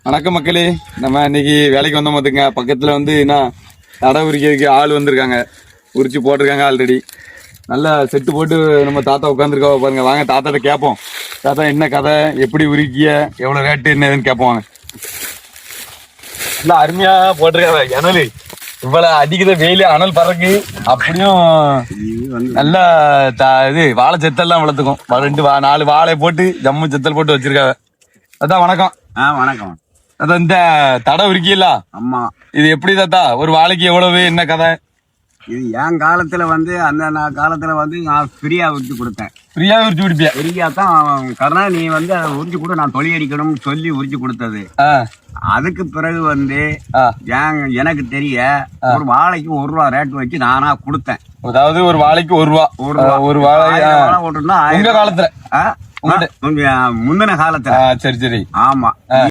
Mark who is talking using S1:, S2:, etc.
S1: வணக்கம் மக்களே. நம்ம இன்னைக்கு வேலைக்கு வந்தோம் பார்த்துங்க. பக்கத்தில் வந்து என்ன தடை உரிக்கிறதுக்கு ஆள் வந்திருக்காங்க, உரிச்சு போட்டிருக்காங்க ஆல்ரெடி. நல்லா செட்டு போட்டு நம்ம தாத்தா உட்காந்துருக்கா பாருங்க. வாங்க தாத்தாட்ட கேட்போம். தாத்தா என்ன கதை, எப்படி உரிக்கிய, எவ்வளோ ரேட்டு என்ன ஏதுன்னு கேட்போம் வாங்க. நல்லா அருமையா போட்டிருக்காங்க. அனல் இவ்வளவு அடிக்கிற வெயில அனல் பறக்கு, அப்படியும் நல்லா இது வாழை செத்தெல்லாம் வளர்த்துக்கும். 4 வாழை போட்டு ஜம்மு செத்தல் போட்டு வச்சிருக்காங்க. அதான் வணக்கம்.
S2: வணக்கம்.
S1: அதான் இந்த தடை உரிக்கல.
S2: ஆமா,
S1: இது எப்படி தாத்தா ஒரு வாழைக்கு எவ்வளவு, என்ன கதை?
S2: இது என் காலத்துல வந்து நான் காலத்துல வந்து நான் ஃப்ரீயா உரிச்சு கொடுத்தேன்.
S1: ஃப்ரீயா உரிச்சு குடிப்பியா?
S2: ஃப்ரீயா தான் கருணா, நீ வந்து அதை உரிச்சு கூட நான் தொழில் அடிக்கணும்னு சொல்லி உரிச்சு கொடுத்தது. அதுக்கு பிறகு வந்து எனக்கு தெரிய ஒரு வாழைக்கு ₹1 ரேட் வச்சு நானா கொடுத்தேன்.
S1: அதாவது ஒரு வாழைக்கு ₹1. ஒரு வாழை
S2: ஓட்டுனா
S1: உங்க காலத்துல,
S2: முந்தின காலத்துல.
S1: சரி சரி.
S2: ஆமா.